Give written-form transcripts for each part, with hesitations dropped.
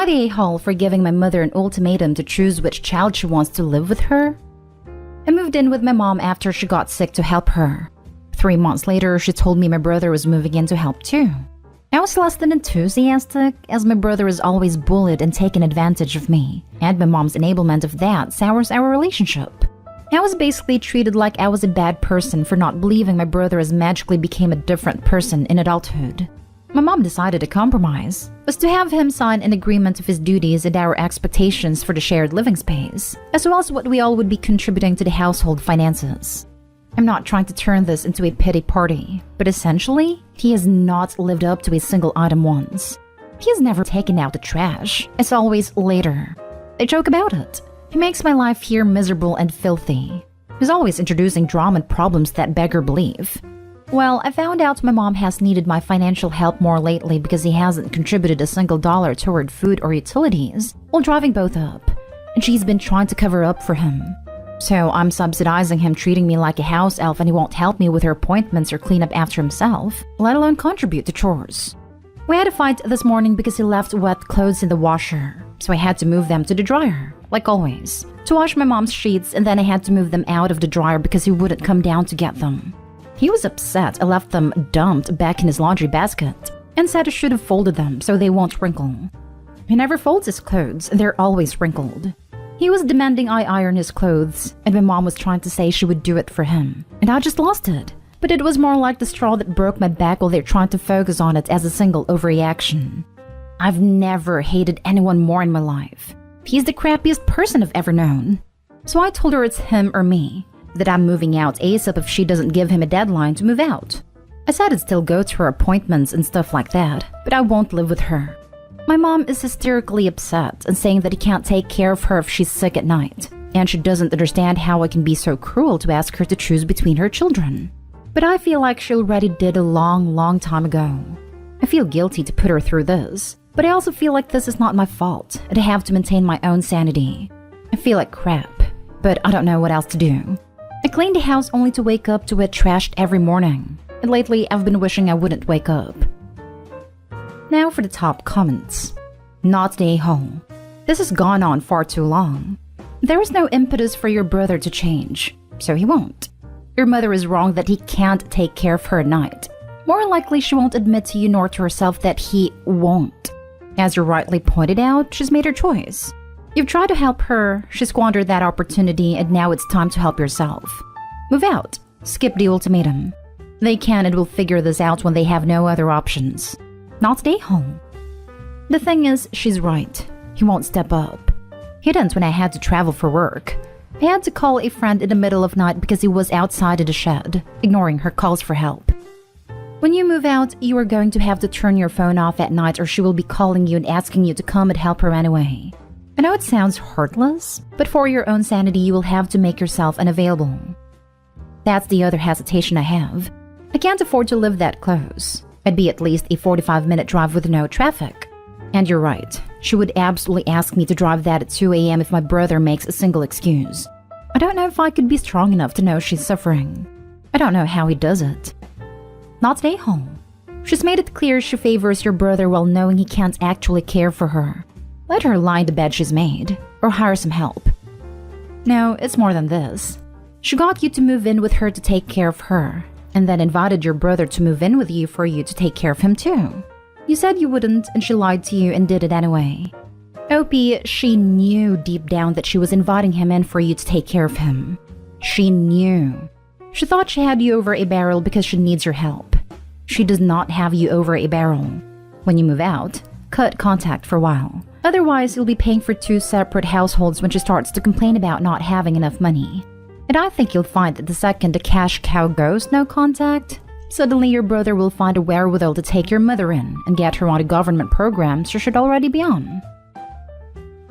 I the a-hole for giving my mother an ultimatum to choose which child she wants to live with her? I moved in with my mom after she got sick to help her. 3 months later, she told me my brother was moving in to help too. I was less than enthusiastic, as my brother is always bullied and taken advantage of me, and my mom's enablement of that sours our relationship. I was basically treated like I was a bad person for not believing my brother has magically became a different person in adulthood. My mom decided a compromise was to have him sign an agreement of his duties and our expectations for the shared living space, as well as what we all would be contributing to the household finances. I'm not trying to turn this into a pity party, but essentially, he has not lived up to a single item once. He has never taken out the trash. It's always later. I joke about it. He makes my life here miserable and filthy. He's always introducing drama and problems that beggar belief. Well, I found out my mom has needed my financial help more lately because he hasn't contributed a single dollar toward food or utilities while driving both up, and she's been trying to cover up for him. So I'm subsidizing him, treating me like a house elf, and he won't help me with her appointments or clean up after himself, let alone contribute to chores. We had a fight this morning because he left wet clothes in the washer, so I had to move them to the dryer, like always, to wash my mom's sheets, and then I had to move them out of the dryer because he wouldn't come down to get them. He was upset I left them dumped back in his laundry basket, and said I should have folded them so they won't wrinkle. He never folds his clothes, and they're always wrinkled. He was demanding I iron his clothes, and my mom was trying to say she would do it for him, and I just lost it. But it was more like the straw that broke my back while they're trying to focus on it as a single overreaction. I've never hated anyone more in my life. He's the crappiest person I've ever known. So I told her it's him or me, that I'm moving out ASAP if she doesn't give him a deadline to move out. I said I'd still go to her appointments and stuff like that, but I won't live with her. My mom is hysterically upset and saying that he can't take care of her if she's sick at night, and she doesn't understand how I can be so cruel to ask her to choose between her children. But I feel like she already did a long time ago. I feel guilty to put her through this, but I also feel like this is not my fault, and I have to maintain my own sanity. I feel like crap, but I don't know what else to do. I clean the house only to wake up to it trashed every morning, and lately I've been wishing I wouldn't wake up. Now for the top comments. Not the a-hole. This has gone on far too long. There is no impetus for your brother to change, so he won't. Your mother is wrong that he can't take care of her at night. More likely she won't admit to you nor to herself that he won't. As you rightly pointed out, she's made her choice. You've tried to help her, she squandered that opportunity, and now it's time to help yourself. Move out. Skip the ultimatum. They can and will figure this out when they have no other options. Not stay home. The thing is, she's right. He won't step up. He didn't when I had to travel for work. I had to call a friend in the middle of night because he was outside of the shed, ignoring her calls for help. When you move out, you are going to have to turn your phone off at night or she will be calling you and asking you to come and help her anyway. I know it sounds heartless, but for your own sanity, you will have to make yourself unavailable. That's the other hesitation I have. I can't afford to live that close. I'd be at least a 45-minute drive with no traffic. And you're right, she would absolutely ask me to drive that at 2 a.m. if my brother makes a single excuse. I don't know if I could be strong enough to know she's suffering. I don't know how he does it. Not stay home. She's made it clear she favors your brother while knowing he can't actually care for her. Let her lie in the bed she's made, or hire some help. No, it's more than this. She got you to move in with her to take care of her, and then invited your brother to move in with you for you to take care of him too. You said you wouldn't, and she lied to you and did it anyway. OP, she knew deep down that she was inviting him in for you to take care of him. She knew. She thought she had you over a barrel because she needs your help. She does not have you over a barrel. When you move out, cut contact for a while. Otherwise, you'll be paying for 2 separate households when she starts to complain about not having enough money. And I think you'll find that the second the cash cow goes no contact, suddenly your brother will find a wherewithal to take your mother in and get her on a government program she should already be on.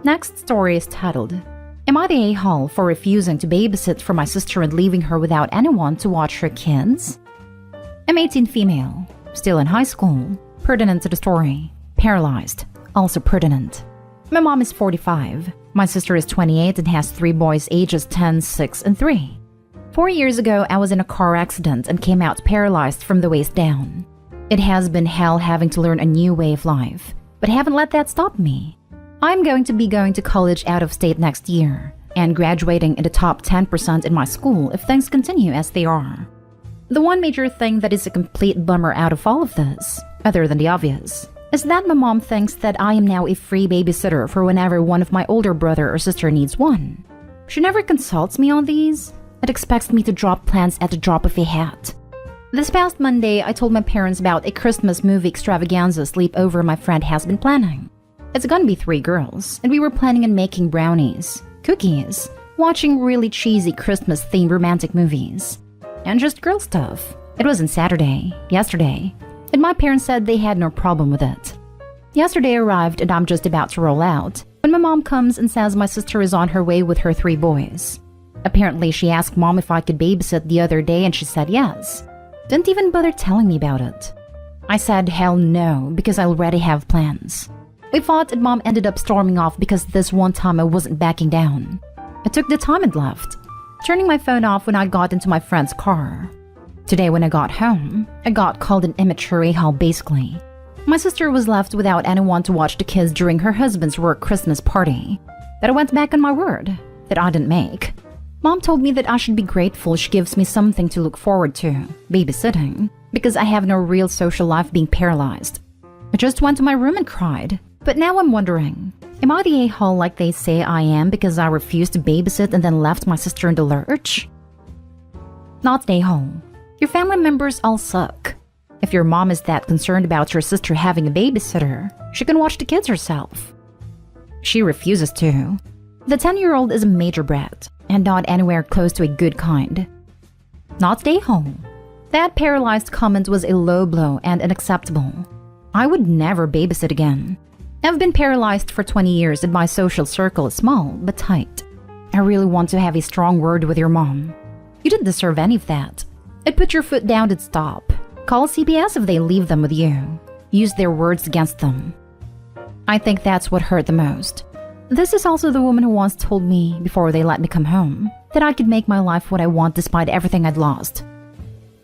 Next story is titled, Am I the a-hole for refusing to babysit for my sister and leaving her without anyone to watch her kids? I'm 18 female, still in high school, pertinent to the story, paralyzed, also pertinent. My mom is 45. My sister is 28 and has 3 boys ages 10, 6, and 3. 4 years ago, I was in a car accident and came out paralyzed from the waist down. It has been hell having to learn a new way of life, but I haven't let that stop me. I'm going to be going to college out of state next year and graduating in the top 10% in my school if things continue as they are. The one major thing that is a complete bummer out of all of this, other than the obvious, is that my mom thinks that I am now a free babysitter for whenever one of my older brother or sister needs one. She never consults me on these and expects me to drop plans at the drop of a hat. This past Monday, I told my parents about a Christmas movie extravaganza sleepover my friend has been planning. It's gonna be 3 girls, and we were planning on making brownies, cookies, watching really cheesy Christmas-themed romantic movies, and just girl stuff. It was on Saturday, yesterday, and my parents said they had no problem with it. Yesterday arrived and I'm just about to roll out when my mom comes and says my sister is on her way with her 3 boys. Apparently she asked mom if I could babysit the other day and she said yes. Didn't even bother telling me about it. I said hell no because I already have plans. We fought and mom ended up storming off because this one time I wasn't backing down. I took the time and left, turning my phone off when I got into my friend's car. Today when I got home, I got called an immature a-hole basically. My sister was left without anyone to watch the kids during her husband's work Christmas party. That I went back on my word, that I didn't make. Mom told me that I should be grateful she gives me something to look forward to, babysitting, because I have no real social life being paralyzed. I just went to my room and cried. But now I'm wondering, am I the a-hole like they say I am because I refused to babysit and then left my sister in the lurch? Not the a-hole. Your family members all suck. If your mom is that concerned about your sister having a babysitter, she can watch the kids herself. She refuses to. The 10-year-old is a major brat, and not anywhere close to a good kind. Not the a-hole. That paralyzed comment was a low blow and unacceptable. I would never babysit again. I've been paralyzed for 20 years and my social circle is small but tight. I really want to have a strong word with your mom. You didn't deserve any of that. I'd put your foot down and stop. Call CPS if they leave them with you. Use their words against them. I think that's what hurt the most. This is also the woman who once told me, before they let me come home, that I could make my life what I want despite everything I'd lost.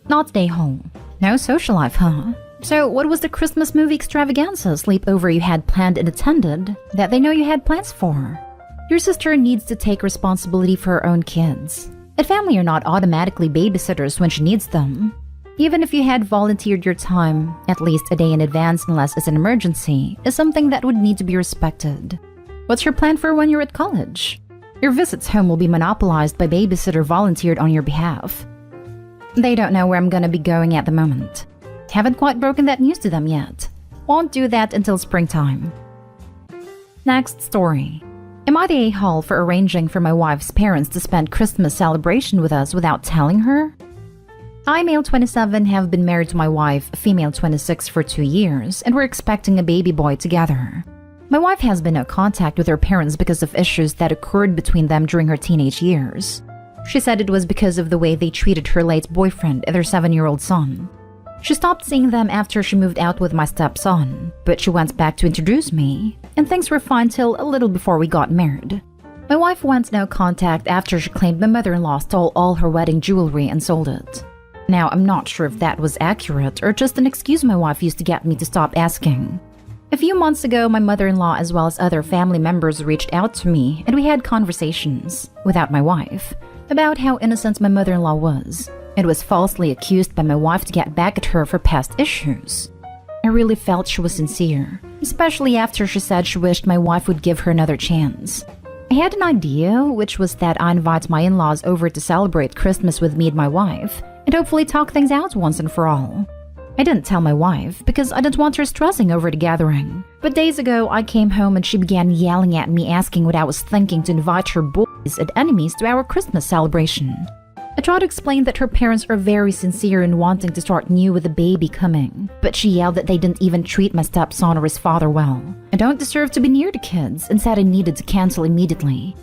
Not stay home. No social life, huh? So what was the Christmas movie extravaganza sleepover you had planned and attended that they know you had plans for? Your sister needs to take responsibility for her own kids. A family are not automatically babysitters when she needs them. Even if you had volunteered your time, at least a day in advance unless it's an emergency, is something that would need to be respected. What's your plan for when you're at college? Your visits home will be monopolized by babysitter volunteered on your behalf. They don't know where I'm gonna be going at the moment. Haven't quite broken that news to them yet. Won't do that until springtime. Next story. Am I the a-hole for arranging for my wife's parents to spend Christmas celebration with us without telling her? I, male 27, have been married to my wife, female 26, for 2 years, and we're expecting a baby boy together. My wife has been in contact with her parents because of issues that occurred between them during her teenage years. She said it was because of the way they treated her late boyfriend and their 7-year-old son. She stopped seeing them after she moved out with my stepson, but she went back to introduce me, and things were fine till a little before we got married. My wife went no contact after she claimed my mother-in-law stole all her wedding jewelry and sold it. Now, I'm not sure if that was accurate or just an excuse my wife used to get me to stop asking. A few months ago, my mother-in-law as well as other family members reached out to me and we had conversations, without my wife, about how innocent my mother-in-law was. It was falsely accused by my wife to get back at her for past issues. I really felt she was sincere, especially after she said she wished my wife would give her another chance. I had an idea, which was that I invite my in-laws over to celebrate Christmas with me and my wife, and hopefully talk things out once and for all. I didn't tell my wife because I didn't want her stressing over the gathering. But days ago, I came home and she began yelling at me asking what I was thinking to invite her boys and enemies to our Christmas celebration. I tried to explain that her parents are very sincere in wanting to start new with a baby coming, but she yelled that they didn't even treat my stepson or his father well. I don't deserve to be near the kids and said I needed to cancel immediately.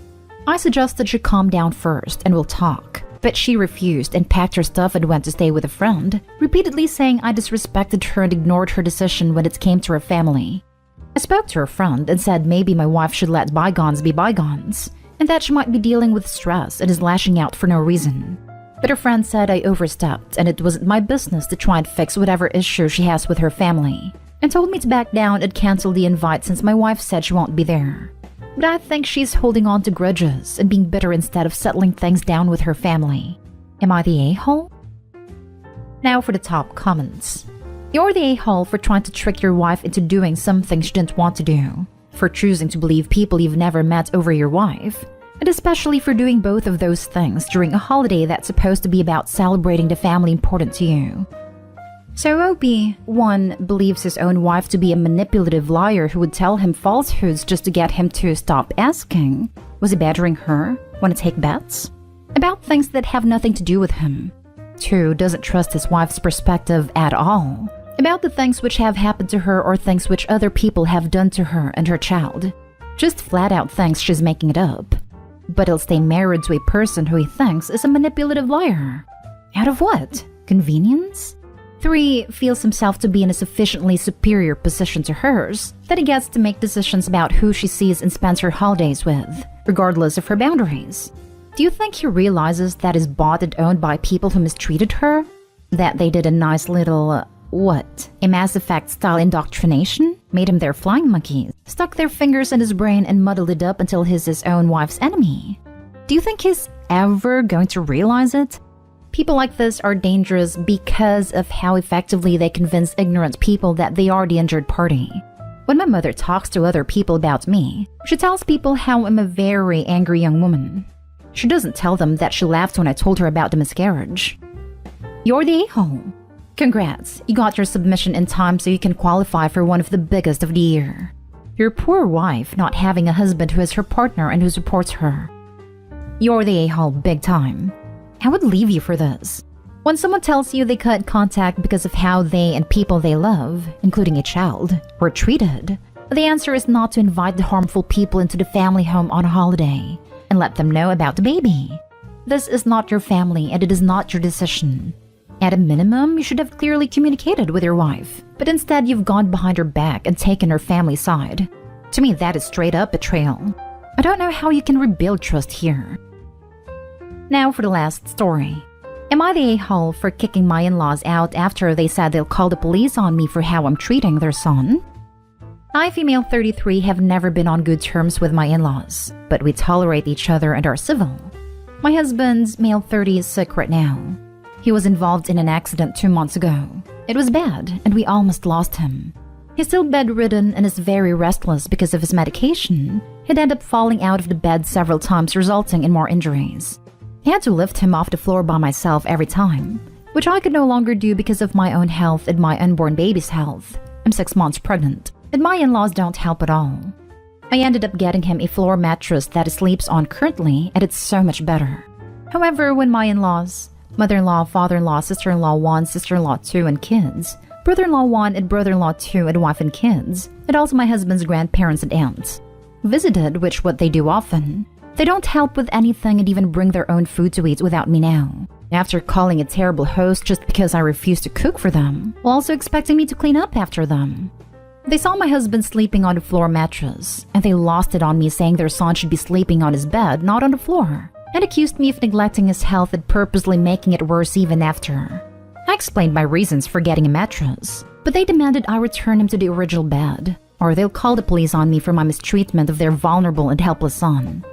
I suggested she calm down first and we'll talk, but she refused and packed her stuff and went to stay with a friend, repeatedly saying I disrespected her and ignored her decision when it came to her family. I spoke to her friend and said maybe my wife should let bygones be bygones, and that she might be dealing with stress and is lashing out for no reason. But her friend said I overstepped and it wasn't my business to try and fix whatever issue she has with her family. and told me to back down and cancel the invite since my wife said she won't be there. But I think she's holding on to grudges and being bitter instead of settling things down with her family. Am I the a-hole? Now for the top comments. You're the a-hole for trying to trick your wife into doing something she didn't want to do, for choosing to believe people you've never met over your wife, and especially for doing both of those things during a holiday that's supposed to be about celebrating the family important to you. So OP1 believes his own wife to be a manipulative liar who would tell him falsehoods just to get him to stop asking. Was he badgering her? Want to take bets? About things that have nothing to do with him. 2 doesn't trust his wife's perspective at all. About the things which have happened to her or things which other people have done to her and her child. Just flat out thinks she's making it up. But he'll stay married to a person who he thinks is a manipulative liar. Out of what? Convenience? 3 feels himself to be in a sufficiently superior position to hers that he gets to make decisions about who she sees and spends her holidays with, regardless of her boundaries. Do you think he realizes that is bought and owned by people who mistreated her? That they did a nice little, a Mass Effect style indoctrination? Made him their flying monkeys, stuck their fingers in his brain and muddled it up until he's his own wife's enemy? Do you think he's ever going to realize it? People like this are dangerous because of how effectively they convince ignorant people that they are the injured party. When my mother talks to other people about me, she tells people how I'm a very angry young woman. She doesn't tell them that she laughed when I told her about the miscarriage. You're the a-hole. Congrats, you got your submission in time so you can qualify for one of the biggest of the year. Your poor wife not having a husband who is her partner and who supports her. You're the a-hole big time. I would leave you for this. When someone tells you they cut contact because of how they and people they love, including a child, were treated, the answer is not to invite the harmful people into the family home on a holiday and let them know about the baby. This is not your family and it is not your decision. At a minimum, you should have clearly communicated with your wife, but instead you've gone behind her back and taken her family side. To me, that is straight up betrayal. I don't know how you can rebuild trust here. Now for the last story. Am I the a-hole for kicking my in-laws out after they said they'll call the police on me for how I'm treating their son? I, female 33, have never been on good terms with my in-laws, but we tolerate each other and are civil. My husband, male 30, is sick right now. He was involved in an accident 2 months ago. It was bad, and we almost lost him. He's still bedridden and is very restless because of his medication. He'd end up falling out of the bed several times, resulting in more injuries. I had to lift him off the floor by myself every time, which I could no longer do because of my own health and my unborn baby's health. I'm 6 months pregnant, and my in-laws don't help at all. I ended up getting him a floor mattress that he sleeps on currently, and it's so much better. However, when my in-laws, mother-in-law, father-in-law, sister-in-law 1, sister-in-law 2, and kids, brother-in-law 1 and brother-in-law 2 and wife and kids, and also my husband's grandparents and aunts, visited, which what they do often, they don't help with anything and even bring their own food to eat without me now. After calling a terrible host just because I refused to cook for them, while also expecting me to clean up after them. They saw my husband sleeping on the floor mattress, and they lost it on me saying their son should be sleeping on his bed, not on the floor, and accused me of neglecting his health and purposely making it worse even after. I explained my reasons for getting a mattress, but they demanded I return him to the original bed, or they'll call the police on me for my mistreatment of their vulnerable and helpless son.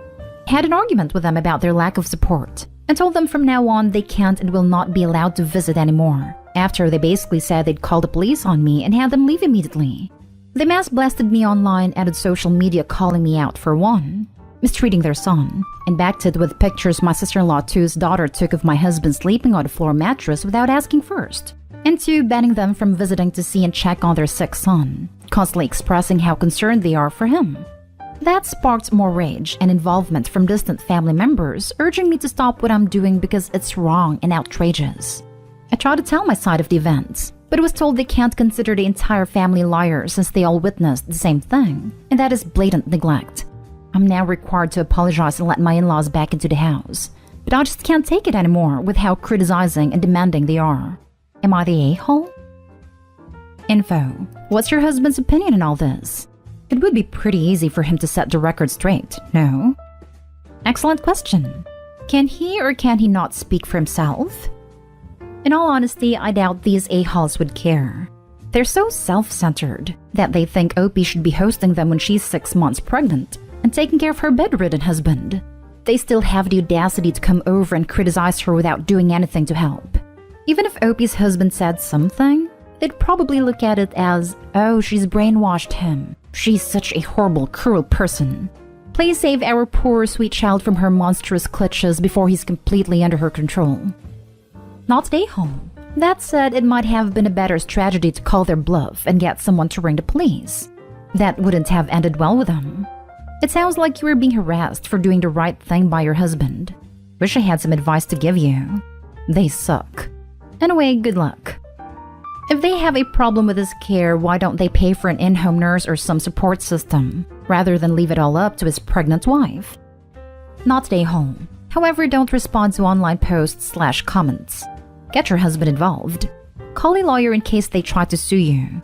I had an argument with them about their lack of support, and told them from now on they can't and will not be allowed to visit anymore, after they basically said they'd call the police on me and had them leave immediately. They mass blasted me online and on social media calling me out for 1, mistreating their son, and backed it with pictures my sister-in-law 2's daughter took of my husband sleeping on the floor mattress without asking first, and 2, banning them from visiting to see and check on their sick son, constantly expressing how concerned they are for him. That sparked more rage and involvement from distant family members, urging me to stop what I'm doing because it's wrong and outrageous. I tried to tell my side of the events, but was told they can't consider the entire family liars since they all witnessed the same thing, and that is blatant neglect. I'm now required to apologize and let my in-laws back into the house, but I just can't take it anymore with how criticizing and demanding they are. Am I the a-hole? Info. What's your husband's opinion on all this? It would be pretty easy for him to set the record straight, no? Excellent question. Can he or can he not speak for himself? In all honesty, I doubt these a-holes would care. They're so self-centered that they think Opie should be hosting them when she's 6 months pregnant and taking care of her bedridden husband. They still have the audacity to come over and criticize her without doing anything to help. Even if Opie's husband said something, they'd probably look at it as, oh, she's brainwashed him. She's such a horrible, cruel person. Please save our poor, sweet child from her monstrous clutches before he's completely under her control. Not stay home. That said, it might have been a better strategy to call their bluff and get someone to ring the police. That wouldn't have ended well with them. It sounds like you were being harassed for doing the right thing by your husband. Wish I had some advice to give you. They suck. Anyway, good luck. If they have a problem with his care, why don't they pay for an in-home nurse or some support system, rather than leave it all up to his pregnant wife? Not stay home. However, don't respond to online posts/comments. Get your husband involved. Call a lawyer in case they try to sue you.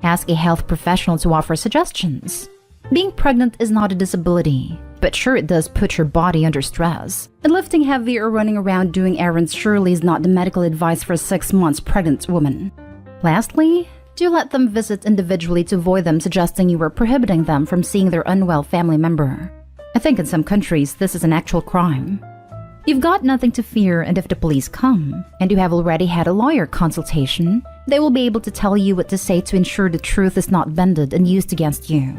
Ask a health professional to offer suggestions. Being pregnant is not a disability, but sure it does put your body under stress. And lifting heavy or running around doing errands surely is not the medical advice for a 6 months pregnant woman. Lastly, do let them visit individually to avoid them suggesting you were prohibiting them from seeing their unwell family member. I think in some countries this is an actual crime. You've got nothing to fear, and if the police come, and you have already had a lawyer consultation, they will be able to tell you what to say to ensure the truth is not bended and used against you.